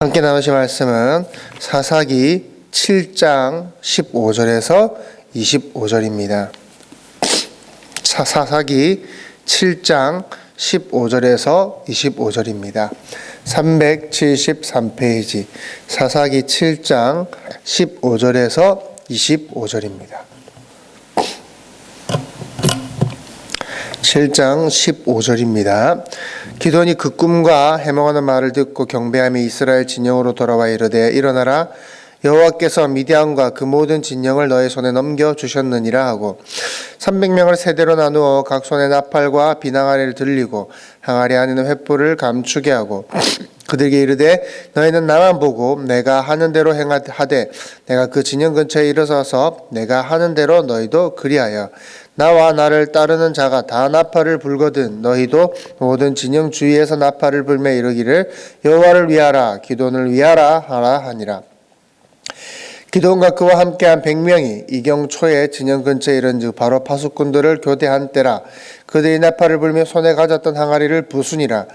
함께 나누실 말씀은 사사기 7장 15절에서 25절입니다. 사사기 7장 15절에서 25절입니다. 373페이지 사사기 7장 15절에서 25절입니다. 7장 15절입니다. 기드온이 그 꿈과 해몽하는 말을 듣고 경배하며 이스라엘 진영으로 돌아와 이르되 일어나라 여호와께서 미디안과 그 모든 진영을 너의 손에 넘겨 주셨느니라 하고 300명을 세대로 나누어 각 손에 나팔과 비낭아리를 들리고 항아리 안에는 횃불을 감추게 하고 그들에게 이르되 너희는 나만 보고 내가 하는 대로 행하되 내가 그 진영 근처에 일어서서 내가 하는 대로 너희도 그리하여 나와 나를 따르는 자가 다 나팔을 불거든 너희도 모든 진영 주위에서 나팔을 불며 이르기를 여호와를 위하라 기드온을 위하라 하라 하니라. 기드온과 그와 함께한 100명이 이경초에 진영 근처에 이른즉 바로 파수꾼들을 교대한 때라. 그들이 나팔을 불며 손에 가졌던 항아리를 부수니라.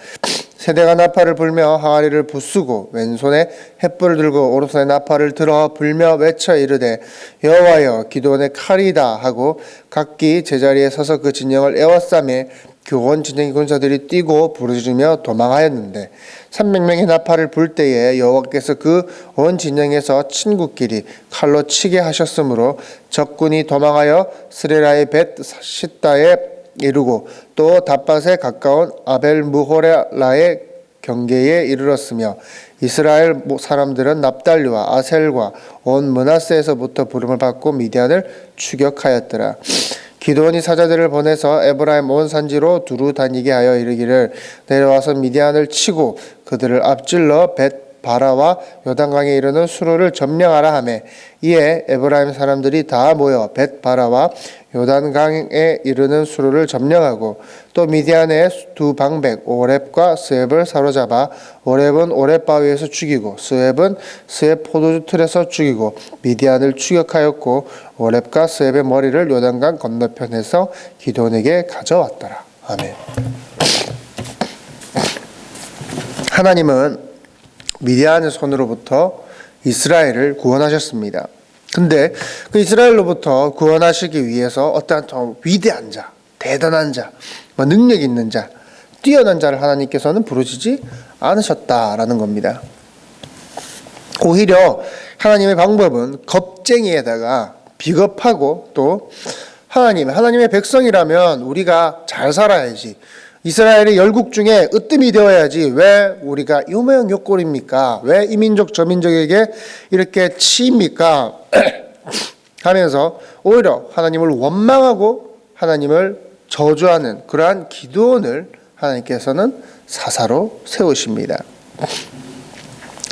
세대가 나팔을 불며 항아리를 부수고 왼손에 횃불을 들고 오른손에 나팔을 들어 불며 외쳐 이르되 여호와여 기드온의 칼이다 하고 각기 제자리에 서서 그 진영을 에워싸매 그 온 진영의 군사들이 뛰고 부르짖으며 도망하였는데 300명의 나팔을 불 때에 여호와께서 그 온 진영에서 친구끼리 칼로 치게 하셨으므로 적군이 도망하여 스레라의 벳 시다에 이르고 또 닷밭에 가까운 아벨무호라의 경계에 이르렀으며 이스라엘 사람들은 납달리와 아셀과 온 므낫세에서부터 부름을 받고 미디안을 추격하였더라. 기드온이 사자들을 보내서 에브라임 온 산지로 두루 다니게 하여 이르기를 내려와서 미디안을 치고 그들을 앞질러 벳바라와 요단강에 이르는 수로를 점령하라 하며 이에 에브라임 사람들이 다 모여 벳바라와 요단강에 이르는 수로를 점령하고 또 미디안의 두 방백 오렙과 스웹을 사로잡아 오렙은 오렙 바위에서 죽이고 스웹은 스웹 포도주 틀에서 죽이고 미디안을 추격하였고 오렙과 스웹의 머리를 요단강 건너편에서 기드온에게 가져왔더라. 아멘. 하나님은 미디안의 손으로부터 이스라엘을 구원하셨습니다. 근데 그 이스라엘로부터 구원하시기 위해서 어떠한 좀 위대한 자, 대단한 자, 능력 있는 자, 뛰어난 자를 하나님께서는 부르시지 않으셨다라는 겁니다. 오히려 하나님의 방법은 겁쟁이에다가 비겁하고 또 하나님의 백성이라면 우리가 잘 살아야지. 이스라엘의 열국 중에 으뜸이 되어야지 왜 우리가 이 모양 요 꼴입니까? 왜 이 민족 저 민족에게 이렇게 치입니까? 하면서 오히려 하나님을 원망하고 하나님을 저주하는 그러한 기드온을 하나님께서는 사사로 세우십니다.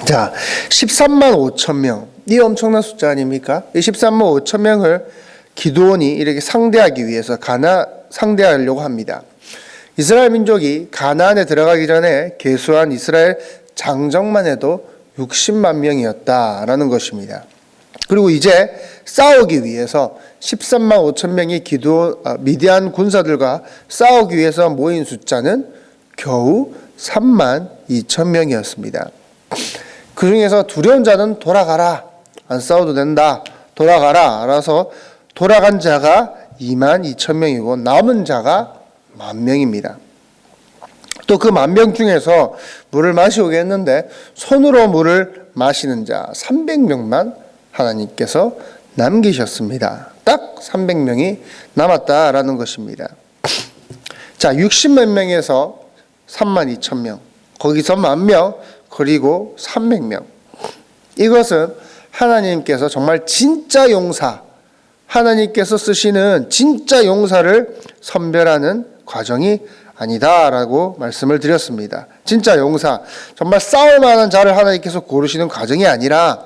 자, 13만 5천 명. 이 엄청난 숫자 아닙니까? 이 13만 5천 명을 기드온이 이렇게 상대하기 위해서 상대하려고 합니다. 이스라엘 민족이 가나안에 들어가기 전에 계수한 이스라엘 장정만 해도 60만 명이었다라는 것입니다. 그리고 이제 싸우기 위해서 13만 5천 명의 미디안 군사들과 싸우기 위해서 모인 숫자는 겨우 3만 2천 명이었습니다. 그 중에서 두려운 자는 돌아가라. 안 싸워도 된다. 돌아가라. 알아서 돌아간 자가 2만 2천 명이고 남은 자가 10,000명입니다. 또 그 10,000명 중에서 물을 마시오게 했는데 손으로 물을 마시는 자 300명만 하나님께서 남기셨습니다. 딱 300명이 남았다라는 것입니다. 자, 60만 명에서 3만 2천 명, 거기서 10,000명, 그리고 300명. 이것은 하나님께서 정말 진짜 용사, 하나님께서 쓰시는 진짜 용사를 선별하는 과정이 아니다라고 말씀을 드렸습니다. 진짜 용사, 정말 싸울 만한 자를 하나님께서 고르시는 과정이 아니라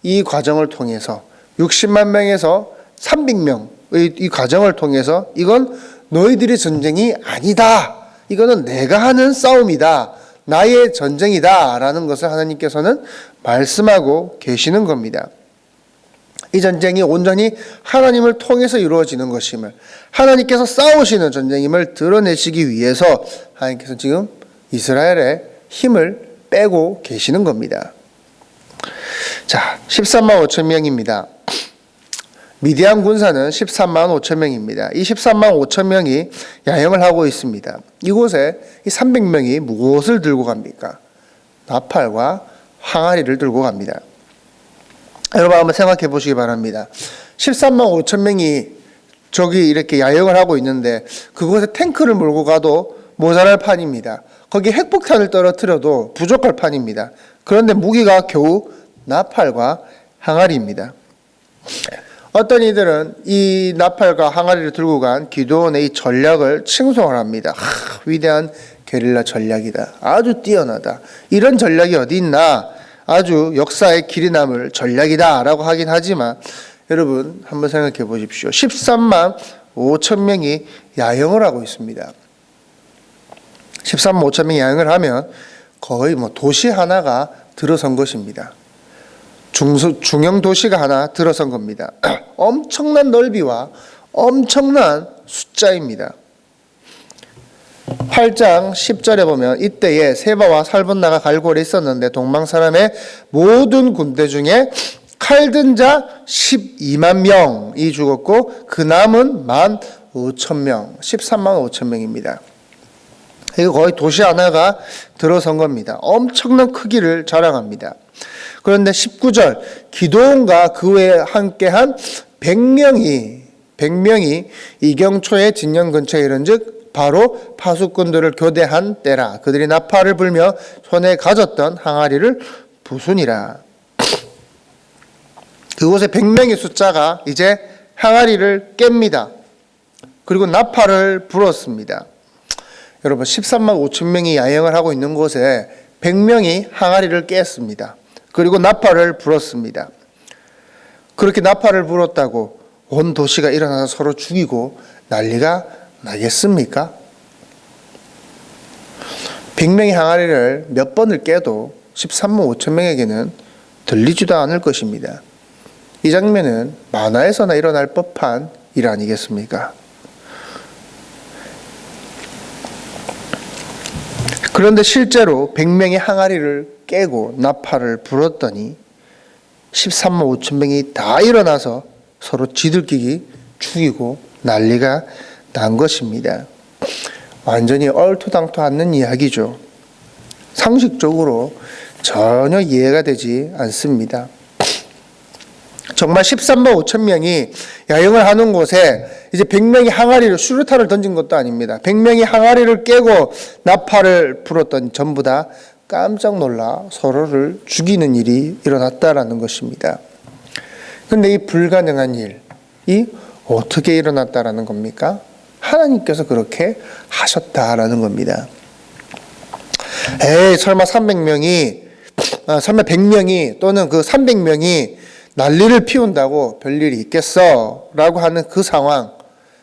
이 과정을 통해서 60만 명에서 300명의 이 과정을 통해서 이건 너희들의 전쟁이 아니다. 이거는 내가 하는 싸움이다. 나의 전쟁이다. 라는 것을 하나님께서는 말씀하고 계시는 겁니다. 이 전쟁이 온전히 하나님을 통해서 이루어지는 것임을, 하나님께서 싸우시는 전쟁임을 드러내시기 위해서 하나님께서 지금 이스라엘의 힘을 빼고 계시는 겁니다. 자, 13만 5천 명입니다. 미디안 군사는 13만 5천 명입니다. 이 13만 5천 명이 야영을 하고 있습니다. 이곳에 이 300명이 무엇을 들고 갑니까? 나팔과 항아리를 들고 갑니다. 여러분 한번 생각해 보시기 바랍니다. 13만 5천 명이 저기 이렇게 야영을 하고 있는데 그곳에 탱크를 몰고 가도 모자랄 판입니다. 거기에 핵폭탄을 떨어뜨려도 부족할 판입니다. 그런데 무기가 겨우 나팔과 항아리입니다. 어떤 이들은 이 나팔과 항아리를 들고 간 기드온의 이 전략을 칭송을 합니다. 위대한 게릴라 전략이다. 아주 뛰어나다. 이런 전략이 어디 있나? 아주 역사의 길이 남을 전략이다 라고 하긴 하지만 여러분 한번 생각해 보십시오. 13만 5천 명이 야영을 하고 있습니다. 13만 5천 명이 야영을 하면 거의 도시 하나가 들어선 것입니다. 중형 도시가 하나 들어선 겁니다. 엄청난 넓이와 엄청난 숫자입니다. 8장 10절에 보면 이때에 세바와 살분나가 갈고리 있었는데 동방 사람의 모든 군대 중에 칼든 자 12만 명이 죽었고 그 남은 15,000명, 13만 5천 명입니다. 이거 거의 도시 하나가 들어선 겁니다. 엄청난 크기를 자랑합니다. 그런데 19절 기드온과 그 외에 함께한 100명이 이경초의 진영 근처에 이른즉 바로 파수꾼들을 교대한 때라. 그들이 나팔을 불며 손에 가졌던 항아리를 부수니라. 그곳에 100명의 숫자가 이제 항아리를 깹니다. 그리고 나팔을 불었습니다. 여러분 13만 5천 명이 야영을 하고 있는 곳에 100명이 항아리를 깼습니다. 그리고 나팔을 불었습니다. 그렇게 나팔을 불었다고 온 도시가 일어나서 서로 죽이고 난리가 나겠습니까? 100명의 항아리를 몇 번을 깨도 13만 5천 명에게는 들리지도 않을 것입니다. 이 장면은 만화에서나 일어날 법한 일 아니겠습니까? 그런데 실제로 100명의 항아리를 깨고 나팔을 불었더니 13만 5천 명이 다 일어나서 서로 지들끼기 죽이고 난리가 난 것입니다. 완전히 얼토당토 않는 이야기죠. 상식적으로 전혀 이해가 되지 않습니다. 정말 13만 5천 명이 야영을 하는 곳에 이제 100명이 항아리를 수류탄을 던진 것도 아닙니다. 100명이 항아리를 깨고 나팔을 불었더니 전부 다 깜짝 놀라 서로를 죽이는 일이 일어났다라는 것입니다. 그런데 이 불가능한 일이 어떻게 일어났다라는 겁니까? 하나님께서 그렇게 하셨다라는 겁니다. 설마 100명이 또는 그 300명이 난리를 피운다고 별일이 있겠어? 라고 하는 그 상황,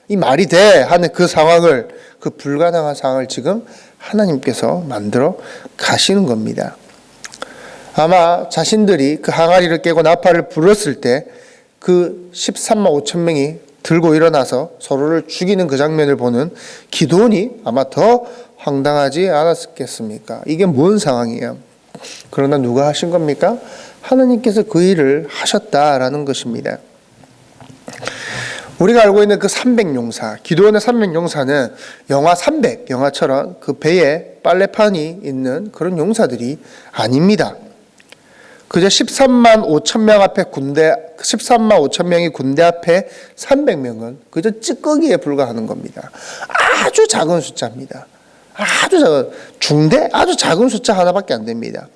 이 말이 돼? 하는 그 상황을, 그 불가능한 상황을 지금 하나님께서 만들어 가시는 겁니다. 아마 자신들이 그 항아리를 깨고 나팔을 불었을 때 그 13만 5천 명이 들고 일어나서 서로를 죽이는 그 장면을 보는 기드온이 아마 더 황당하지 않았겠습니까? 이게 뭔 상황이에요? 그러나 누가 하신 겁니까? 하나님께서 그 일을 하셨다라는 것입니다. 우리가 알고 있는 그 300용사, 기드온의 300용사는 영화 300, 영화처럼 그 배에 빨래판이 있는 그런 용사들이 아닙니다. 그저 13만 5천 명 앞에 13만 5천 명이 군대 앞에 300명은 그저 찌꺼기에 불과하는 겁니다. 아주 작은 숫자입니다. 아주 작은 숫자 하나밖에 안 됩니다.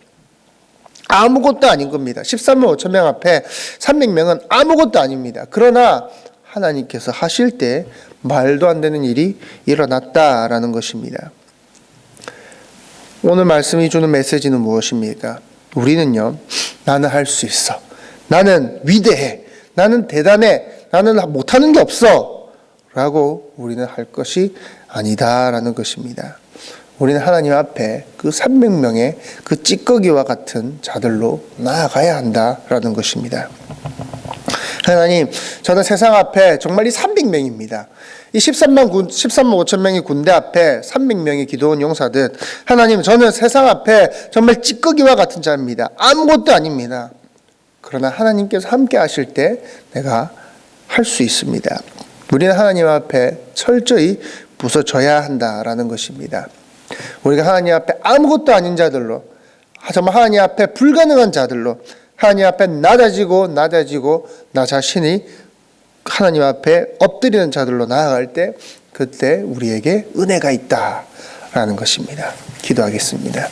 아무것도 아닌 겁니다. 13만 5천 명 앞에 300명은 아무것도 아닙니다. 그러나 하나님께서 하실 때 말도 안 되는 일이 일어났다라는 것입니다. 오늘 말씀이 주는 메시지는 무엇입니까? 우리는요, 나는 할 수 있어. 나는 위대해. 나는 대단해. 나는 못하는 게 없어. 라고 우리는 할 것이 아니다라는 것입니다. 우리는 하나님 앞에 그 300명의 그 찌꺼기와 같은 자들로 나아가야 한다라는 것입니다. 하나님, 저는 세상 앞에 정말 이 300명입니다. 이 13만 5천 명의 군대 앞에 300명의 기도원 용사들, 하나님, 저는 세상 앞에 정말 찌꺼기와 같은 자입니다. 아무것도 아닙니다. 그러나 하나님께서 함께 하실 때 내가 할 수 있습니다. 우리는 하나님 앞에 철저히 부서져야 한다라는 것입니다. 우리가 하나님 앞에 아무것도 아닌 자들로, 정말 하나님 앞에 불가능한 자들로, 하나님 앞에 낮아지고 나 자신이 하나님 앞에 엎드리는 자들로 나아갈 때, 그때 우리에게 은혜가 있다라는 것입니다. 기도하겠습니다.